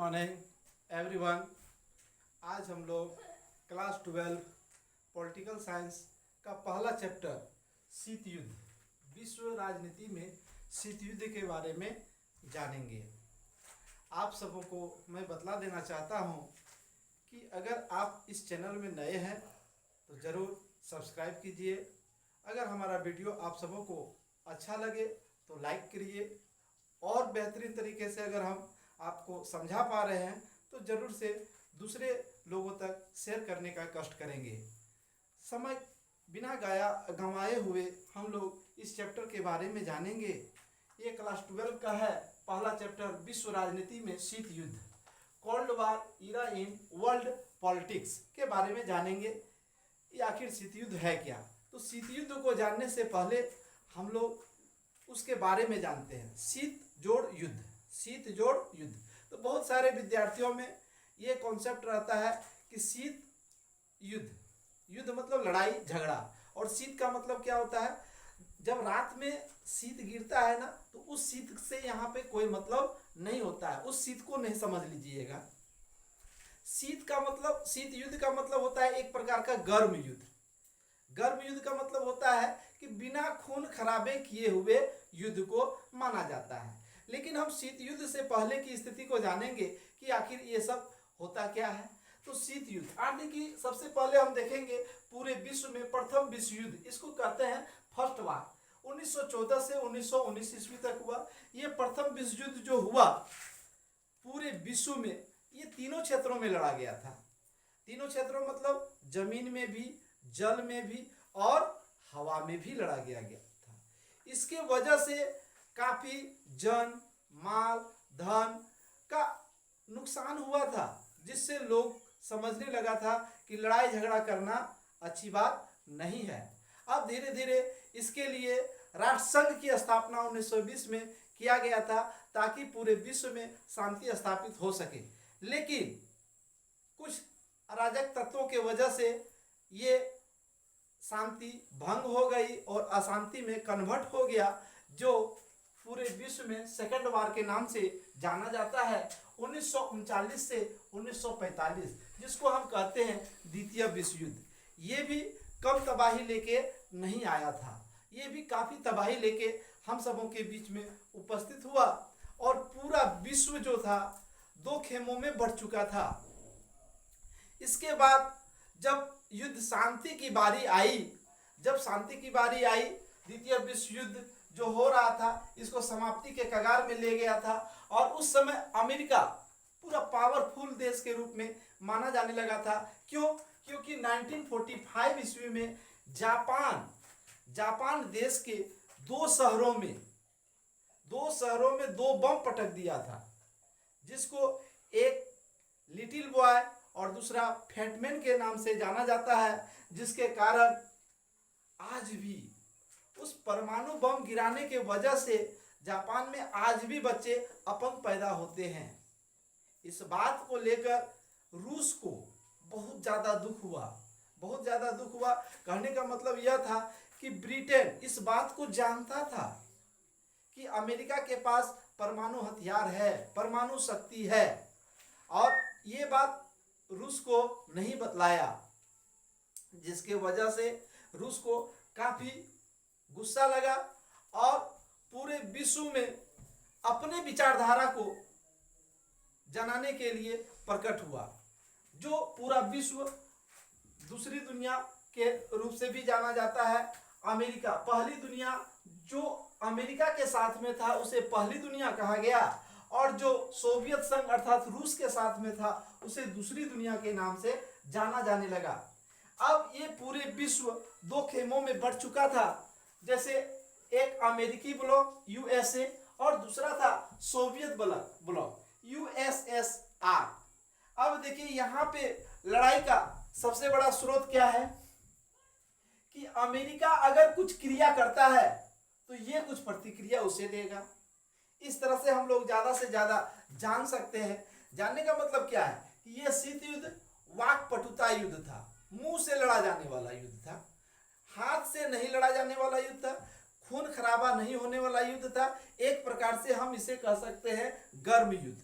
Morning everyone. आज हम लोग क्लास 12 पॉलिटिकल साइंस का पहला चैप्टर शीत युद्ध, विश्व राजनीति में शीत युद्ध के बारे में जानेंगे। आप सबों को मैं बतला देना चाहता हूं कि अगर आप इस चैनल में नए हैं तो ज़रूर सब्सक्राइब कीजिए। अगर हमारा वीडियो आप सबों को अच्छा लगे तो लाइक करिए और बेहतरीन तरीके से अगर हम आपको समझा पा रहे हैं तो ज़रूर से दूसरे लोगों तक शेयर करने का कष्ट करेंगे। समय बिना गंवाए हुए हम लोग इस चैप्टर के बारे में जानेंगे। ये क्लास 12 का है पहला चैप्टर, विश्व राजनीति में शीत युद्ध, cold war era in world politics के बारे में जानेंगे। ये आखिर शीत युद्ध है क्या? तो शीत युद्ध को जानने से पहले हम लोग उसके बारे में जानते हैं। शीत जोड़ युद्ध, शीत जोड़ युद्ध। तो बहुत सारे विद्यार्थियों में ये कॉन्सेप्ट रहता है कि शीत युद्ध, युद्ध मतलब लड़ाई झगड़ा, और शीत का मतलब क्या होता है? जब रात में शीत गिरता है ना तो उस शीत से यहाँ पे कोई मतलब नहीं होता है, उस शीत को नहीं समझ लीजिएगा। शीत का मतलब, शीत युद्ध का मतलब होता है एक प्रकार का गर्म युद्ध। गर्म युद्ध का मतलब होता है कि बिना खून खराबे किए हुए युद्ध को माना जाता है। लेकिन हम शीत युद्ध से पहले की स्थिति को जानेंगे कि आखिर ये सब होता क्या है। तो शीत युद्ध यानी कि सबसे पहले हम देखेंगे पूरे विश्व में प्रथम विश्व युद्ध, इसको कहते हैं फर्स्ट वार। 1914 से 1919 ईस्वी तक हुआ। ये प्रथम विश्व युद्ध जो हुआ पूरे विश्व में, ये तीनों क्षेत्रों में लड़ा गया था। तीनों क्षेत्रों मतलब जमीन में भी, जल में भी और हवा में भी लड़ा गया था। इसके वजह से काफी जन माल धन का नुकसान हुआ था, जिससे लोग समझने लगा था कि लड़ाई झगड़ा करना अच्छी बात नहीं है। अब धीरे धीरे इसके लिए राष्ट्रसंघ की स्थापना 1920 में किया गया था ताकि पूरे विश्व में शांति स्थापित हो सके। लेकिन कुछ अराजक तत्वों के वजह से ये शांति भंग हो गई और अशांति में कन्वर्ट हो गया, जो पूरे विश्व में सेकंड वार के नाम से जाना जाता है। 1939 से 1945, जिसको हम कहते हैं द्वितीय विश्व युद्ध। ये भी कम तबाही लेके नहीं आया था, ये भी काफी तबाही लेके हम सबों के बीच में उपस्थित हुआ और पूरा विश्व जो था दो खेमों में बढ़ चुका था। इसके बाद जब युद्ध शांति की बारी आई, जब शांति की बारी आई, द्वितीय विश्व युद्ध जो हो रहा था इसको समाप्ति के कगार में ले गया था। और उस समय अमेरिका पूरा पावरफुल देश के रूप में माना जाने लगा था। क्यों? क्योंकि 1945 ईस्वी में जापान देश के दो शहरों में दो बम पटक दिया था, जिसको एक लिटिल बॉय और दूसरा फैटमैन के नाम से जाना जाता है, जिसके कारण आज भी उस परमाणु बम गिराने के वजह से जापान में आज भी बच्चे अपंग पैदा होते हैं। इस बात को लेकर रूस को बहुत ज़्यादा दुख हुआ, बहुत ज़्यादा दुख हुआ। कहने का मतलब यह था कि ब्रिटेन इस बात को जानता था कि अमेरिका के पास परमाणु हथियार है, परमाणु शक्ति है, और ये बात रूस को नहीं बतलाया, जिसके वजह से रूस को काफ़ी गुस्सा लगा और पूरे विश्व में अपने विचारधारा को जनाने के लिए प्रकट हुआ। जो पूरा विश्व दूसरी दुनिया के रूप से भी जाना जाता है। अमेरिका, पहली दुनिया जो अमेरिका के साथ में था उसे पहली दुनिया कहा गया, और जो सोवियत संघ अर्थात रूस के साथ में था उसे दूसरी दुनिया के नाम से जाना जाने लगा। अब ये पूरे विश्व दो खेमों में बढ़ चुका था। जैसे एक अमेरिकी ब्लॉक यूएसए और दूसरा था सोवियत ब्लॉक यूएसएसआर। अब देखिए यहाँ पे लड़ाई का सबसे बड़ा स्रोत क्या है कि अमेरिका अगर कुछ क्रिया करता है तो ये कुछ प्रतिक्रिया उसे देगा। इस तरह से हम लोग ज्यादा से ज्यादा जान सकते हैं। जानने का मतलब क्या है कि ये शीत युद्ध वाक्पटुता युद्ध था, मुंह से लड़ा जाने वाला युद्ध था, हाथ से नहीं लड़ा जाने वाला युद्ध था, खून खराबा नहीं होने वाला युद्ध था। एक प्रकार से हम इसे कह सकते हैं गर्म युद्ध।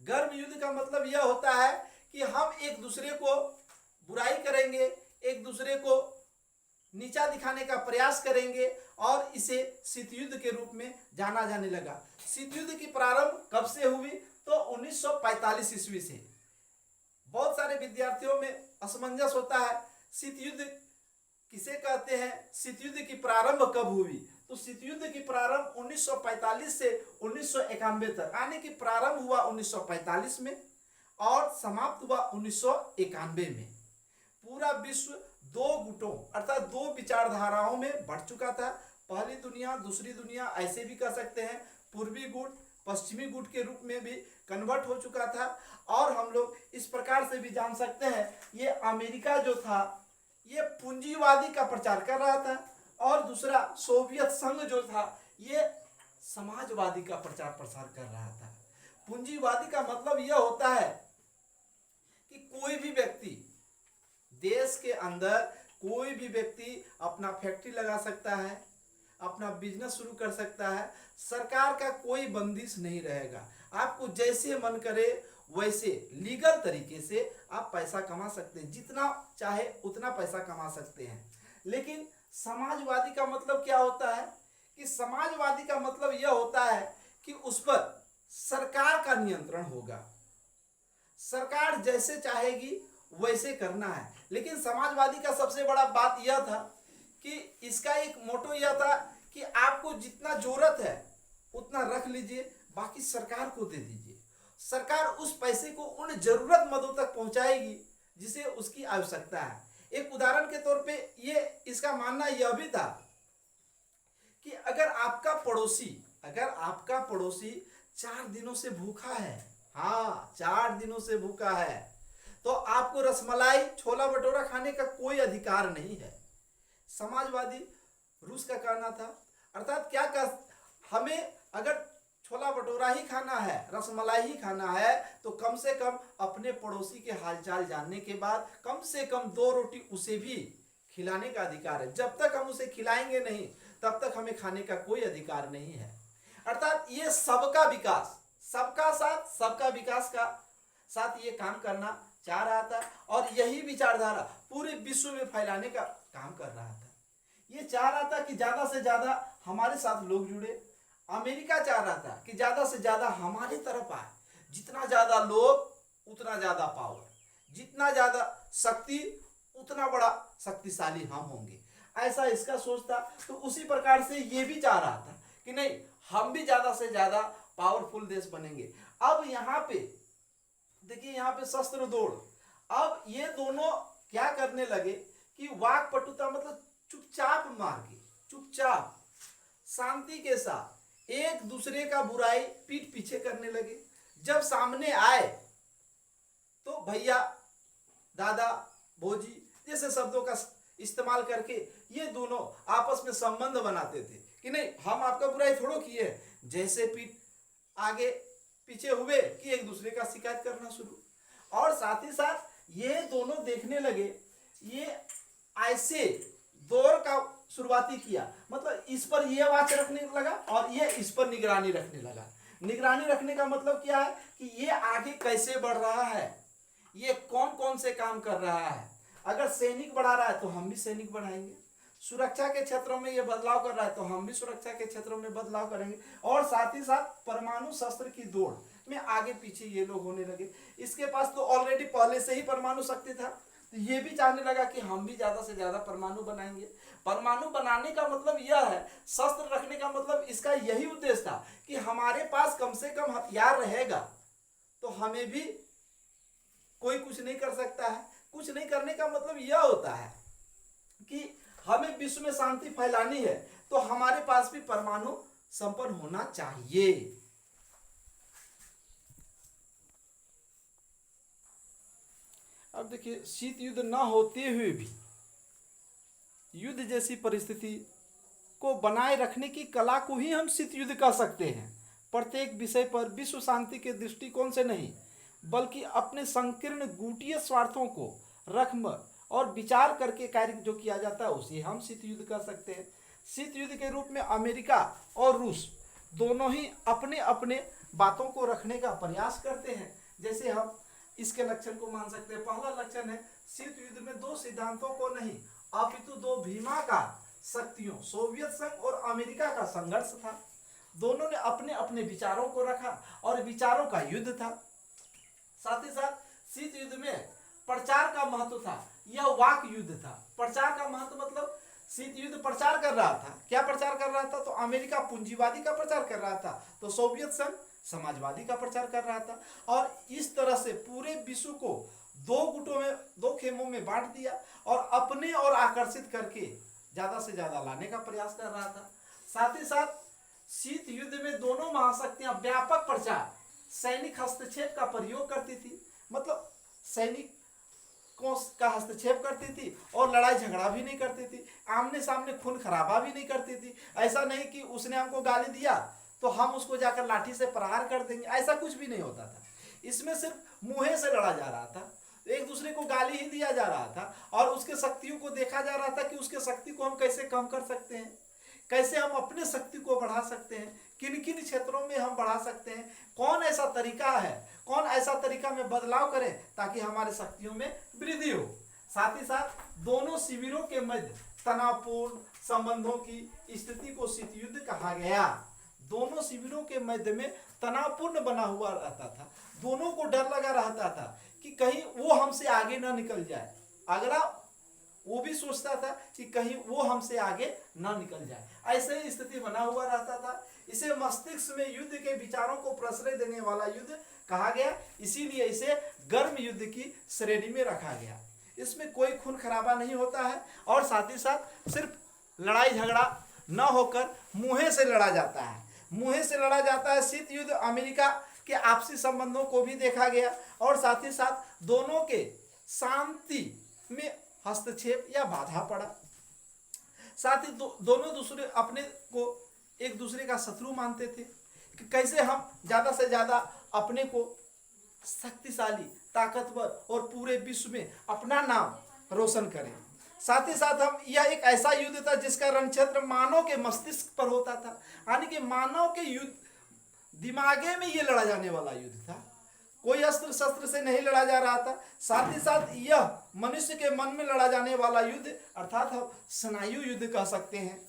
गर्म युद्ध का मतलब यह होता है कि हम एक दूसरे को बुराई करेंगे, एक दूसरे को नीचा दिखाने का प्रयास करेंगे और इसे शीत युद्ध के रूप में जाना जाने लगा। शीत युद्ध की प्रारंभ कब से हुई? तो 1945 ईस्वी से। बहुत सारे विद्यार्थियों में असमंजस होता है, शीत युद्ध किसे कहते हैं, शीत युद्ध की प्रारंभ कब हुई? तो शीत युद्ध की प्रारंभ 1945 से 1991 तक, यानी कि प्रारंभ हुआ 1945 में और समाप्त हुआ 1991 में। पूरा विश्व दो गुटों अर्थात दो विचारधाराओं में बढ़ चुका था। पहली दुनिया, दूसरी दुनिया ऐसे भी कह सकते हैं, पूर्वी गुट पश्चिमी गुट के रूप में भी कन्वर्ट हो चुका था। और हम लोग इस प्रकार से भी जान सकते हैं, ये अमेरिका जो था ये पूंजीवादी का प्रचार कर रहा था और दूसरा सोवियत संघ जो था ये समाजवादी का प्रचार प्रसार कर रहा था। पूंजीवादी का मतलब यह होता है कि कोई भी व्यक्ति देश के अंदर, कोई भी व्यक्ति अपना फैक्ट्री लगा सकता है, अपना बिजनेस शुरू कर सकता है, सरकार का कोई बंदिश नहीं रहेगा। आपको जैसे मन करे वैसे लीगल तरीके से आप पैसा कमा सकते हैं, जितना चाहे उतना पैसा कमा सकते हैं। लेकिन समाजवादी का मतलब क्या होता है कि समाजवादी का मतलब यह होता है कि उस पर सरकार का नियंत्रण होगा, सरकार जैसे चाहेगी वैसे करना है। लेकिन समाजवादी का सबसे बड़ा बात यह था कि इसका एक मोटो यह था कि आपको जितना जरूरत है उतना रख लीजिए, बाकी सरकार को दे दीजिए। सरकार उस पैसे को उन जरूरतमंदों तक पहुंचाएगी जिसे उसकी आवश्यकता है। एक उदाहरण के तौर पे ये इसका मानना यह भी था कि अगर आपका पड़ोसी 4 दिनों से भूखा है, हाँ 4 दिनों से भूखा है, तो आपको रसमलाई छोला भटूरा खाने का कोई अधिकार नहीं है। समाजवादी रूस का कहना था, अर्थात क्या कर, हमें अगर छोला भटूरा ही खाना है, रसमलाई ही खाना है, तो कम से कम अपने पड़ोसी के हालचाल जानने के बाद कम से कम 2 रोटी उसे भी खिलाने का अधिकार है। जब तक हम उसे खिलाएंगे नहीं तब तक हमें खाने का कोई अधिकार नहीं है। अर्थात ये सबका विकास, सबका साथ सबका विकास का साथ ये काम करना चाह रहा था और यही विचारधारा पूरे विश्व में फैलाने का काम कर रहा था। ये चाह रहा था कि ज्यादा से ज्यादा हमारे साथ लोग जुड़े। अमेरिका चाह रहा था कि ज्यादा से ज्यादा हमारी तरफ आए, जितना ज्यादा लोग उतना ज्यादा पावर, जितना ज्यादा शक्ति उतना बड़ा शक्तिशाली हम होंगे, ऐसा इसका सोच था। तो उसी प्रकार से ये भी चाह रहा था कि नहीं, हम भी ज्यादा से ज्यादा पावरफुल देश बनेंगे। अब यहाँ पे देखिए, यहाँ पे शस्त्र दौड़, अब ये दोनों क्या करने लगे कि वाकपटुता मतलब चुपचाप मार के, चुपचाप शांति के साथ एक दूसरे का बुराई पीठ पीछे करने लगे। जब सामने आए तो भैया, दादा, भोजी जैसे शब्दों का इस्तेमाल करके ये दोनों आपस में संबंध बनाते थे कि नहीं, हम आपका बुराई थोड़ो किए। जैसे पीठ आगे पीछे हुए कि एक दूसरे का शिकायत करना शुरू। और साथ ही साथ ये दोनों देखने लगे, ये ऐसे दौर का शुरुआती किया, मतलब इस पर ये वाच रखने लगा और ये इस पर निगरानी रखने लगा। निगरानी रखने का मतलब क्या है कि ये आगे कैसे बढ़ रहा है, ये कौन कौन से काम कर रहा है। अगर सैनिक बढ़ा रहा है तो हम भी सैनिक बढ़ाएंगे, सुरक्षा के क्षेत्रों में ये बदलाव कर रहा है तो हम भी सुरक्षा के क्षेत्रों में बदलाव करेंगे। और साथ ही साथ परमाणु शस्त्र की दौड़ में आगे पीछे ये लोग होने लगे। इसके पास तो ऑलरेडी पहले से ही परमाणु शक्ति था, तो ये भी चाहने लगा कि हम भी ज्यादा से ज्यादा परमाणु बनाएंगे। परमाणु बनाने का मतलब यह है, शस्त्र रखने का मतलब इसका यही उद्देश्य था कि हमारे पास कम से कम हथियार रहेगा तो हमें भी कोई कुछ नहीं कर सकता है। कुछ नहीं करने का मतलब यह होता है कि हमें विश्व में शांति फैलानी है तो हमारे पास भी परमाणु संपन्न होना चाहिए। अब देखिए, शीत युद्ध न होते हुए भी युद्ध जैसी परिस्थिति को बनाए रखने की कला को ही हम शीत युद्ध कह सकते हैं। प्रत्येक विषय पर विश्व शांति के दृष्टिकोण से नहीं बल्कि अपने संकीर्ण गुटीय स्वार्थों को रख और विचार करके कार्य जो किया जाता है उसे हम शीत युद्ध कह सकते हैं। शीत युद्ध के रूप में अमेरिका और रूस दोनों ही अपने अपने बातों को रखने का प्रयास करते हैं। जैसे हम इसके लक्षण को मान सकते हैं। पहला लक्षण है शीत युद्ध में दो सिद्धांतों को नहीं अपितु दो भीमाकार शक्तियों सोवियत संघ और अमेरिका का संघर्ष था। दोनों ने अपने अपने विचारों को रखा और विचारों का युद्ध था। साथ ही साथ शीत युद्ध में प्रचार का महत्व था, यह वाक युद्ध था। प्रचार का महत्व मतलब शीत युद्ध प्रचार कर रहा था। क्या प्रचार कर रहा था? तो अमेरिका पूंजीवादी का प्रचार कर रहा था, तो सोवियत संघ समाजवादी का प्रचार कर रहा था। और इस तरह से पूरे विश्व को दो गुटों में, दो खेमों में बांट दिया और अपने और आकर्षित करके ज्यादा से ज्यादा लाने का प्रयास कर रहा था। साथ ही साथ शीत युद्ध में दोनों महाशक्तियां व्यापक प्रचार, सैनिक हस्तक्षेप का प्रयोग करती थी, मतलब सैनिक का हस्तक्षेप करती थी और लड़ाई झगड़ा भी नहीं करती थी, आमने सामने खून खराबा भी नहीं करती थी। ऐसा नहीं कि उसने हमको गाली दिया तो हम उसको जाकर लाठी से प्रहार कर देंगे, ऐसा कुछ भी नहीं होता था। इसमें सिर्फ मुंह से लड़ा जा रहा था, एक दूसरे को गाली ही दिया जा रहा था और उसके शक्तियों को देखा जा रहा था कि उसके शक्ति को हम कैसे कम कर सकते हैं, कैसे हम अपने शक्ति को बढ़ा सकते हैं, किन किन क्षेत्रों में हम बढ़ा सकते हैं, कौन ऐसा तरीका है, कौन ऐसा तरीका में बदलाव करें ताकि हमारे शक्तियों में वृद्धि हो। साथ ही साथ दोनों शिविरों के मध्य तनावपूर्ण संबंधों की स्थिति को शीत युद्ध कहा गया। दोनों शिविरों के मध्य में तनावपूर्ण बना हुआ रहता था, दोनों को डर लगा रहता था कि कहीं वो हमसे आगे ना निकल जाए। अगला वो भी सोचता था कि कहीं वो हमसे आगे ना निकल जाए, ऐसे ही स्थिति बना हुआ रहता था। इसे मस्तिष्क में युद्ध के विचारों को प्रश्रय देने वाला युद्ध कहा गया, इसीलिए इसे गर्म युद्ध की श्रेणी में रखा गया। इसमें कोई खून खराबा नहीं होता है और साथ ही साथ सिर्फ लड़ाई झगड़ा न होकर मुँहे से लड़ा जाता है, मुँहे से लड़ा जाता है। शीत युद्ध अमेरिका के आपसी संबंधों को भी देखा गया और साथ ही साथ दोनों के शांति में हस्तक्षेप या बाधा पड़ा। साथ ही दोनों दूसरे अपने को एक दूसरे का शत्रु मानते थे कि कैसे हम ज्यादा से ज्यादा अपने को शक्तिशाली, ताकतवर और पूरे विश्व में अपना नाम रोशन करें। साथ ही साथ हम यह एक ऐसा युद्ध था जिसका रणक्षेत्र मानव के मस्तिष्क पर होता था, यानी कि मानव के युद्ध दिमागे में ये लड़ा जाने वाला युद्ध था, कोई अस्त्र शस्त्र से नहीं लड़ा जा रहा था। साथ ही साथ यह मनुष्य के मन में लड़ा जाने वाला युद्ध अर्थात हम स्नायु युद्ध कह सकते हैं।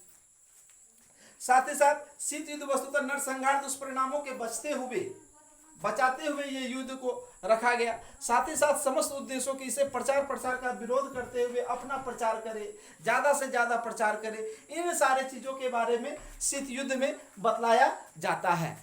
साथ ही साथ शीत युद्ध वस्तुतः नरसंहार दुष्परिणामों के बचाते हुए ये युद्ध को रखा गया। साथ ही साथ समस्त उद्देश्यों की इसे प्रचार प्रसार का विरोध करते हुए अपना प्रचार करे, ज्यादा से ज्यादा प्रचार करे, इन सारे चीजों के बारे में शीत युद्ध में बतलाया जाता है।